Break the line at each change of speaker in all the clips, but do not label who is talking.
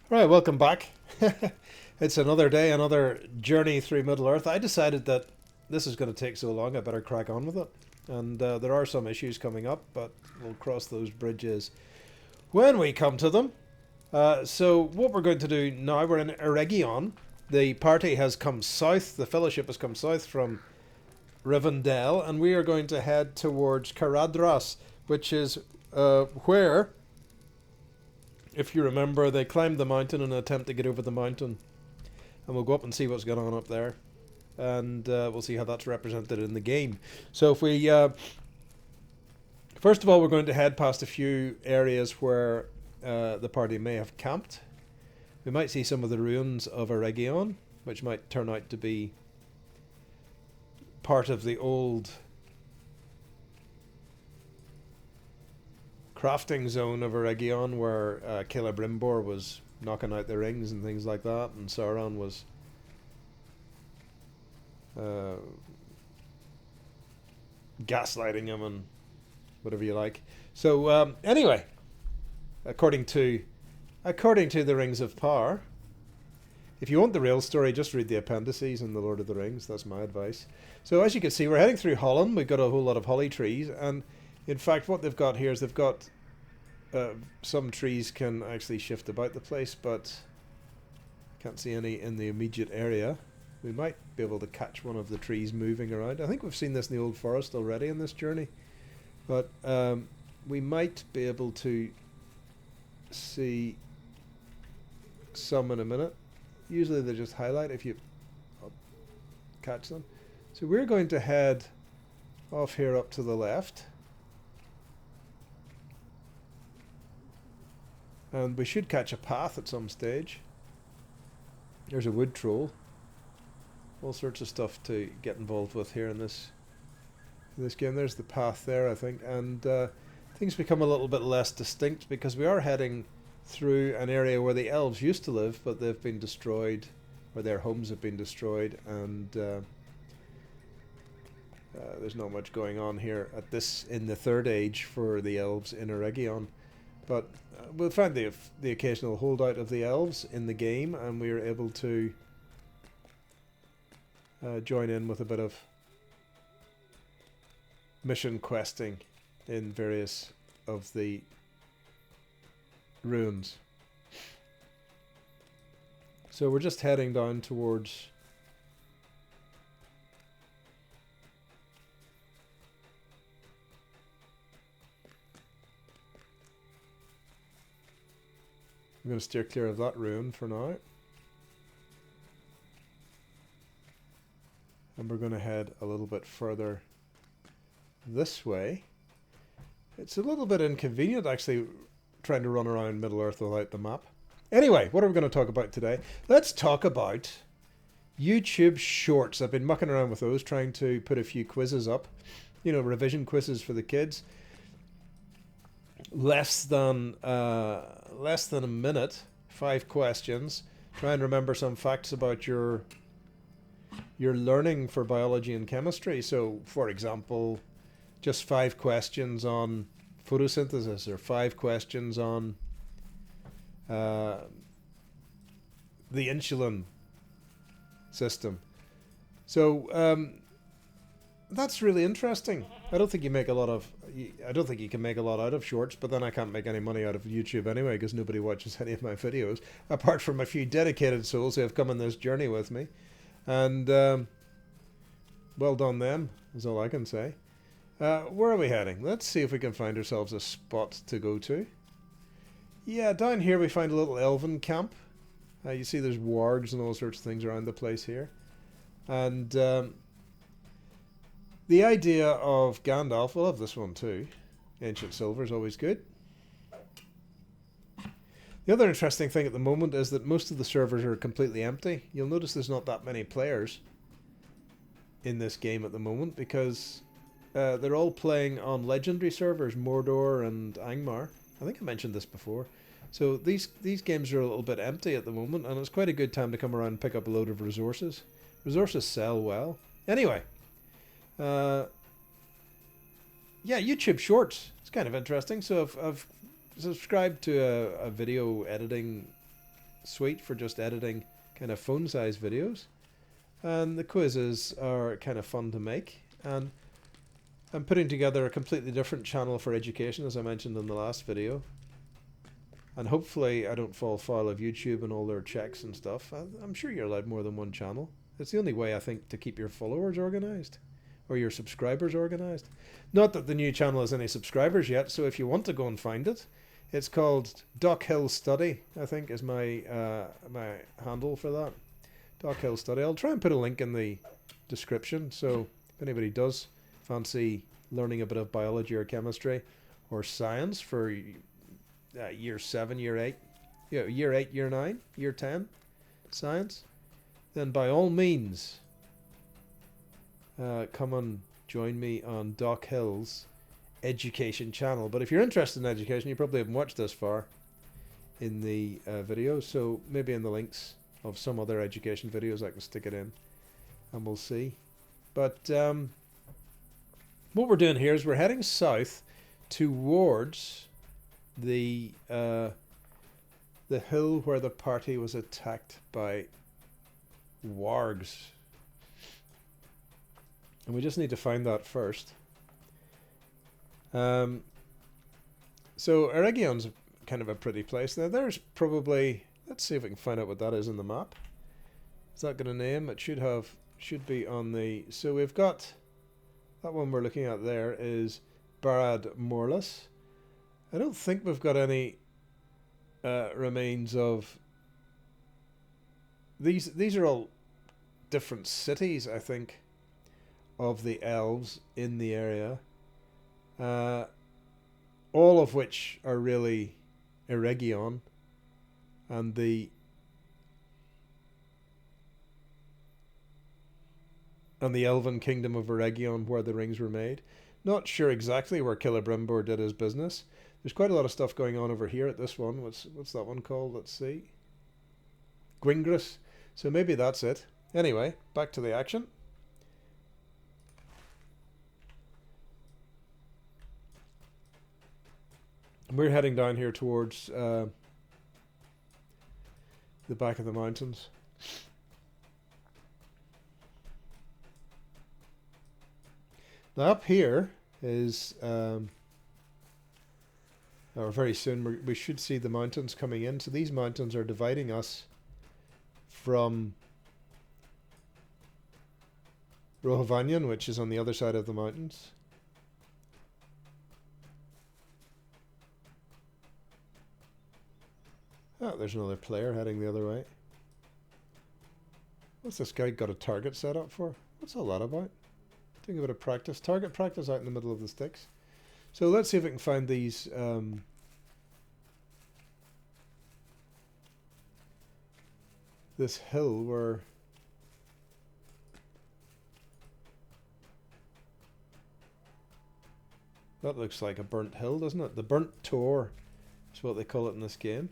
Right, welcome back. It's another day, another journey through Middle Earth. I decided that this is going to take so long, I better crack on with it. And there are some issues coming up, but we'll cross those bridges when we come to them. So, what we're going to do now, we're in Eregion. The party has come south, the fellowship has come south from Rivendell, and we are going to head towards Caradhras, which is where, if you remember, they climbed the mountain in an attempt to get over the mountain. And we'll go up and see what's going on up there. And we'll see how that's represented in the game. So if we... first of all, we're going to head past a few areas where the party may have camped. We might see some of the ruins of Eregion, which might turn out to be part of the old crafting zone of Eregion, where Celebrimbor was knocking out the rings and things like that, and Sauron was gaslighting him and whatever you like. So anyway, according to the Rings of Power, if you want the real story, just read the appendices in the Lord of the Rings. That's my advice. So as you can see, we're heading through Holland. We've got a whole lot of holly trees, and in fact, what they've got here is they've got some trees can actually shift about the place, but I can't see any in the immediate area. We might be able to catch one of the trees moving around. I think we've seen this in the Old Forest already in this journey, but we might be able to see some in a minute. Usually they just highlight if you catch them. So we're going to head off here up to the left. And we should catch a path at some stage. There's a wood troll. All sorts of stuff to get involved with here in this game. There's the path there, I think. And things become a little bit less distinct because we are heading through an area where the elves used to live, but they've been destroyed, or their homes have been destroyed, and there's not much going on here in the Third Age for the elves in Eregion. But we'll find the occasional holdout of the elves in the game, and we are able to join in with a bit of mission questing in various of the ruins. So we're just heading down towards I'm going to steer clear of that ruin for now. And we're going to head a little bit further this way. It's a little bit inconvenient actually trying to run around Middle Earth without the map. Anyway, what are we going to talk about today? Let's talk about YouTube Shorts. I've been mucking around with those, trying to put a few quizzes up. You know, revision quizzes for the kids. Less than a minute, 5 questions. Try and remember some facts about your learning for biology and chemistry. So, for example, just 5 questions on photosynthesis, or 5 questions on the insulin system. So that's really interesting. I don't think you can make a lot out of shorts, but then I can't make any money out of YouTube anyway because nobody watches any of my videos apart from a few dedicated souls who have come on this journey with me. And well done them, is all I can say. Where are we heading? Let's see if we can find ourselves a spot to go to. Yeah, down here we find a little elven camp. You see there's wargs and all sorts of things around the place here. And the idea of Gandalf, we'll have this one too. Ancient silver is always good. The other interesting thing at the moment is that most of the servers are completely empty. You'll notice there's not that many players in this game at the moment because they're all playing on legendary servers, Mordor and Angmar. I think I mentioned this before. So these games are a little bit empty at the moment, and it's quite a good time to come around and pick up a load of resources. Resources sell well. Anyway, yeah, YouTube Shorts. It's kind of interesting. So I've subscribed to a video editing suite for just editing kind of phone-sized videos. And the quizzes are kind of fun to make. And I'm putting together a completely different channel for education, as I mentioned in the last video. And hopefully I don't fall foul of YouTube and all their checks and stuff. I'm sure you're allowed more than one channel. It's the only way, I think, to keep your followers organized or your subscribers organized. Not that the new channel has any subscribers yet, so if you want to go and find it, it's called Doc Hill Study, I think is my my handle for that. Doc Hill Study. I'll try and put a link in the description, so if anybody does fancy learning a bit of biology or chemistry or science for year 7, year 8, year 8, year 9, year 10 science, then by all means come and join me on Doc Hill's education channel. But if you're interested in education, you probably haven't watched this far in the video, so maybe in the links of some other education videos I can stick it in and we'll see. But what we're doing here is we're heading south towards the hill where the party was attacked by wargs, and we just need to find that first. So Eregion's kind of a pretty place. Now there's probably, let's see if we can find out what that is in the map. Is that got a name? It should be on the, so we've got that one we're looking at there is Barad Morlas. I don't think we've got any remains of these are all different cities, I think, of the elves in the area, all of which are really Eregion and the elven kingdom of Eregion where the rings were made. Not sure exactly where Celebrimbor did his business. There's quite a lot of stuff going on over here at this one. What's that one called? Let's see. Gwingris. So maybe that's it. Anyway, back to the action. We're heading down here towards the back of the mountains. Now up here is, or very soon we should see the mountains coming in. So these mountains are dividing us from Rohovanyan, which is on the other side of the mountains. Oh, there's another player heading the other way. What's this guy got a target set up for? What's all that about? Doing a bit of practice. Target practice out in the middle of the sticks. So let's see if we can find these this hill where that looks like a burnt hill, doesn't it? The burnt tor is what they call it in this game.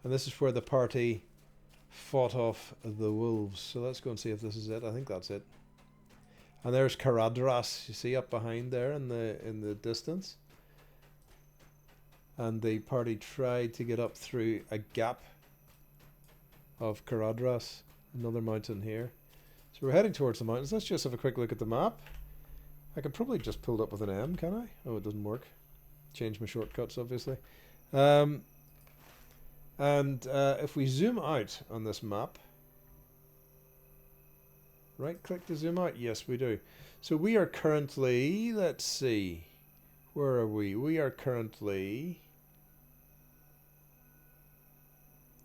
And this is where the party fought off the wolves. So let's go and see if this is it. I think that's it. And there's Caradhras, you see up behind there in the distance. And the party tried to get up through a gap of Caradhras, another mountain here. So we're heading towards the mountains. Let's just have a quick look at the map. I could probably just pull it up with an M, can I? Oh, it doesn't work. Change my shortcuts, obviously. If we zoom out on this map, right click to zoom out, yes we do. So we are currently, let's see, where are we? We are currently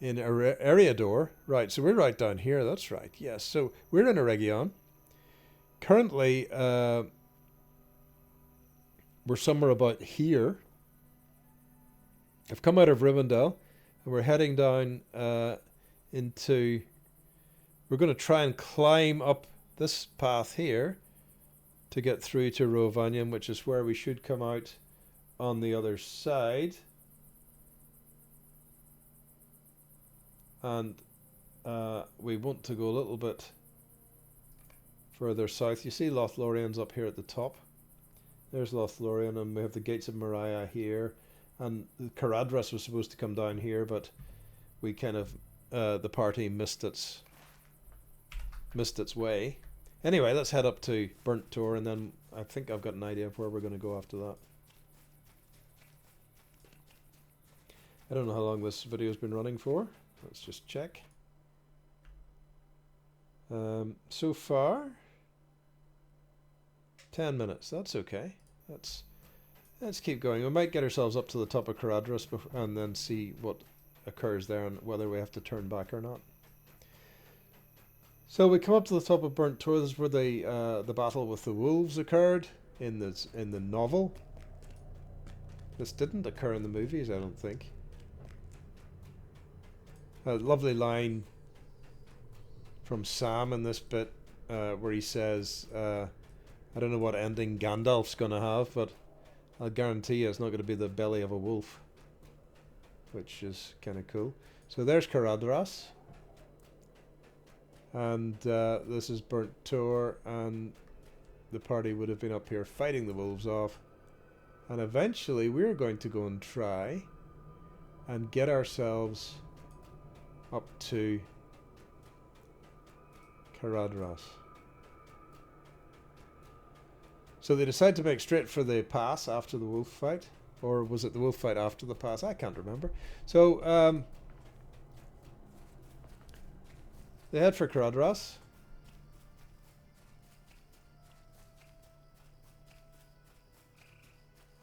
in Eriador, right, so we're right down here, that's right, yes. So we're in Eregion. Currently, we're somewhere about here. I've come out of Rivendell. And we're heading down into, we're going to try and climb up this path here to get through to Rohovanyan, which is where we should come out on the other side. And we want to go a little bit further south. You see Lothlorien's up here at the top. There's Lothlorien, and we have the gates of Moriah here. And Caradhras was supposed to come down here, but we kind of the party missed its way. Anyway, let's head up to Burnt Tor, and then I think I've got an idea of where we're going to go after that. I don't know how long this video's been running for. Let's just check. So far, 10 minutes. That's okay. Let's keep going. We might get ourselves up to the top of Caradhras and then see what occurs there and whether we have to turn back or not. So we come up to the top of Burnt Tor. This is where the battle with the wolves occurred in the novel. This didn't occur in the movies, I don't think. A lovely line from Sam in this bit where he says, I don't know what ending Gandalf's going to have, but I'll guarantee you it's not going to be the belly of a wolf, which is kind of cool. So there's Caradhras, and this is Burnt Tor, and the party would have been up here fighting the wolves off, and eventually we're going to go and try and get ourselves up to Caradhras. So they decide to make straight for the pass after the wolf fight, or was it the wolf fight after the pass? I can't remember. So they head for Caradhras.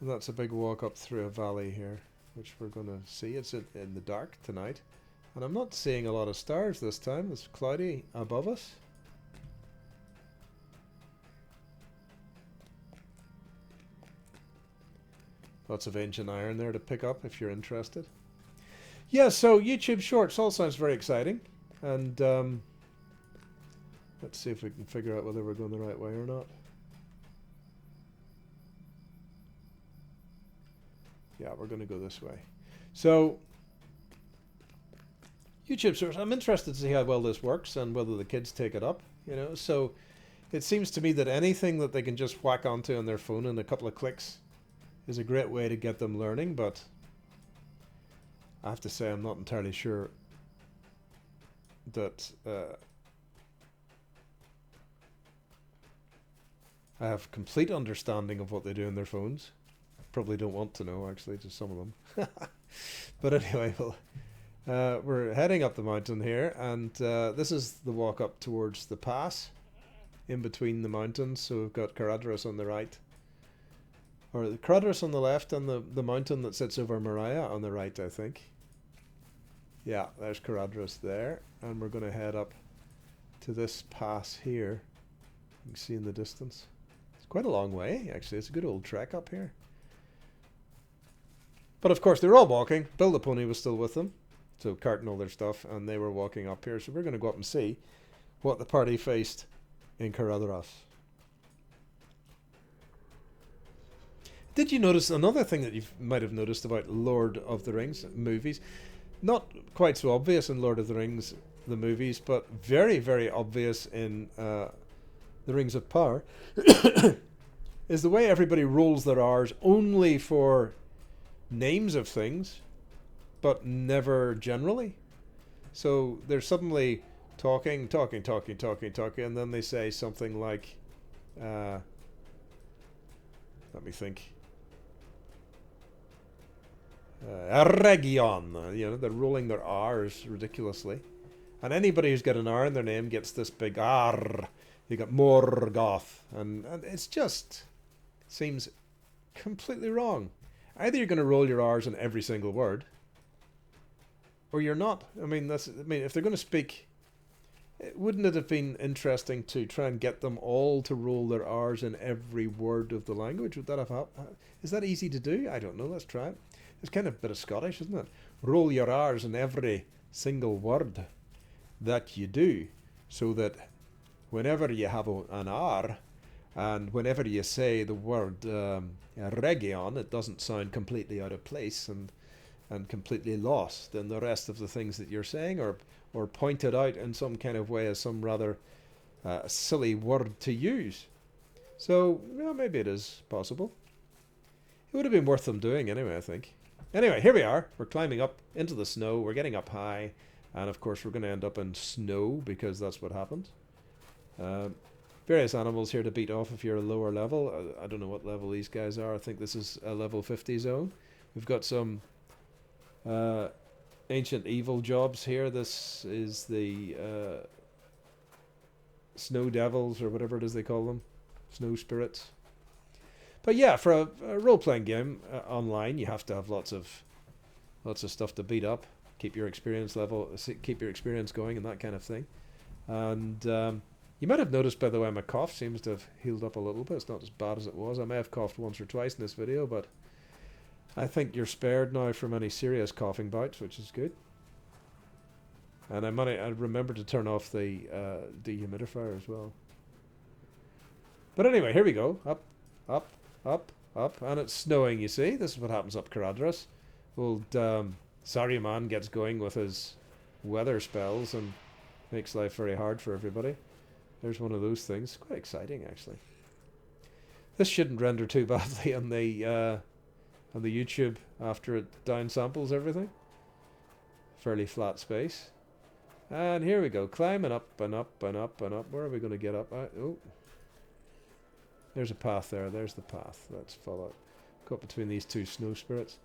And that's a big walk up through a valley here, which we're going to see. It's in the dark tonight. And I'm not seeing a lot of stars this time. It's cloudy above us. Lots of ancient iron there to pick up if you're interested. Yeah, so YouTube Shorts all sounds very exciting. And let's see if we can figure out whether we're going the right way or not. Yeah, we're going to go this way. So YouTube Shorts, I'm interested to see how well this works and whether the kids take it up, you know. So it seems to me that anything that they can just whack onto on their phone in a couple of clicks is a great way to get them learning, but I have to say I'm not entirely sure that I have complete understanding of what they do on their phones. Probably don't want to know, actually, to some of them. But anyway, well, we're heading up the mountain here, and this is the walk up towards the pass in between the mountains. So we've got Caradhras on the right, or the Caradhras on the left, and the mountain that sits over Moriah on the right, I think. Yeah, there's Caradhras there, and we're going to head up to this pass here. You can see in the distance. It's quite a long way, actually. It's a good old trek up here. But of course, they were all walking. Bill the pony was still with them, so carting all their stuff, and they were walking up here. So we're going to go up and see what the party faced in Caradhras. Did you notice another thing that you might have noticed about Lord of the Rings movies? Not quite so obvious in Lord of the Rings, the movies, but very, very obvious in the Rings of Power, is the way everybody rolls their R's only for names of things, but never generally. So they're suddenly talking, and then they say something like, let me think. Eregion, you know, they're rolling their R's ridiculously. And anybody who's got an R in their name gets this big R. You got Morgoth. And it's just seems completely wrong. Either you're going to roll your R's in every single word, or you're not. I mean, if they're going to speak, wouldn't it have been interesting to try and get them all to roll their R's in every word of the language? Would that have happened? Is that easy to do? I don't know. Let's try it. It's kind of a bit of Scottish, isn't it? Roll your R's in every single word that you do, so that whenever you have an R, and whenever you say the word Eregion, it doesn't sound completely out of place and completely lost in the rest of the things that you're saying, or pointed out in some kind of way as some rather silly word to use. So, well, maybe it is possible. It would have been worth them doing anyway, I think. Anyway, here we are. We're climbing up into the snow. We're getting up high. And of course, we're going to end up in snow because that's what happens. Various animals here to beat off if you're a lower level. I don't know what level these guys are. I think this is a level 50 zone. We've got some ancient evil jobs here. This is the snow devils, or whatever it is they call them. Snow spirits. But yeah, for a role-playing game online, you have to have lots of stuff to beat up, keep your experience going, and that kind of thing. And you might have noticed, by the way, my cough seems to have healed up a little bit. It's not as bad as it was. I may have coughed once or twice in this video, but I think you're spared now from any serious coughing bouts, which is good. And I remember to turn off the dehumidifier as well. But anyway, here we go. Up, up, up, up. And it's snowing, you see. This is what happens up Caradhras. Old Saruman gets going with his weather spells and makes life very hard for everybody. There's one of those things. Quite exciting, actually. This shouldn't render too badly on the YouTube after it downsamples everything. Fairly flat space. And here we go, climbing up and up and up and up. Where are we going to get up? Oh, there's a path there. There's the path. Let's follow. Go up between these two snow spirits.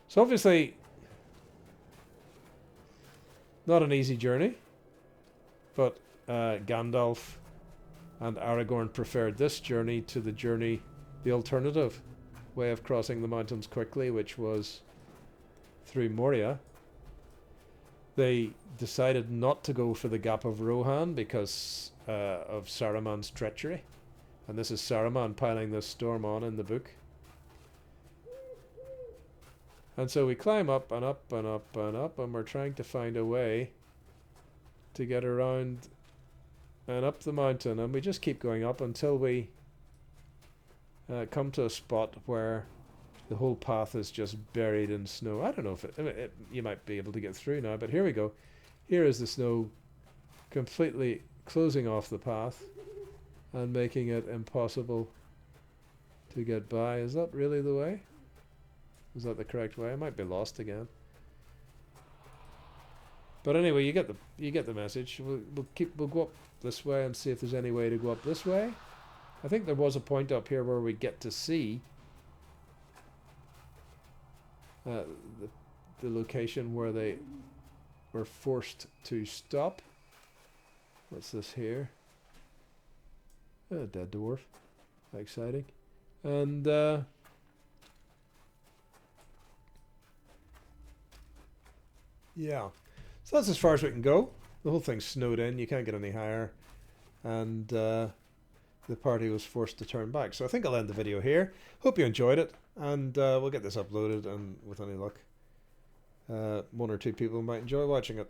So obviously, not an easy journey, but Gandalf and Aragorn preferred this journey to the alternative way of crossing the mountains quickly, which was through Moria. They decided not to go for the Gap of Rohan because of Saruman's treachery. And this is Saruman piling this storm on in the book. And so we climb up and up and up and up, and we're trying to find a way to get around and up the mountain. And we just keep going up until we come to a spot where the whole path is just buried in snow. I don't know if you might be able to get through now, but here we go. Here is the snow completely closing off the path and making it impossible to get by. Is that really the way? Is that the correct way? I might be lost again. But anyway, you get the message. We'll go up this way and see if there's any way to go up this way. I think there was a point up here where we get to see the location where they were forced to stop. What's this here? A dead dwarf. Exciting. And yeah. So that's as far as we can go. The whole thing's snowed in. You can't get any higher. And the party was forced to turn back. So I think I'll end the video here. Hope you enjoyed it. And we'll get this uploaded, and with any luck, one or two people might enjoy watching it.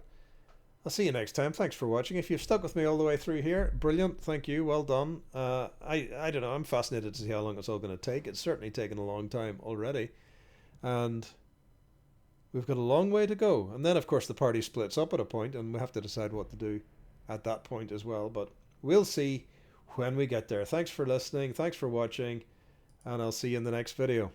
I'll see you next time. Thanks for watching. If you've stuck with me all the way through here, brilliant. Thank you. Well done. I don't know. I'm fascinated to see how long it's all going to take. It's certainly taken a long time already. And we've got a long way to go. And then, of course, the party splits up at a point, and we have to decide what to do at that point as well. But we'll see when we get there. Thanks for listening. Thanks for watching. And I'll see you in the next video.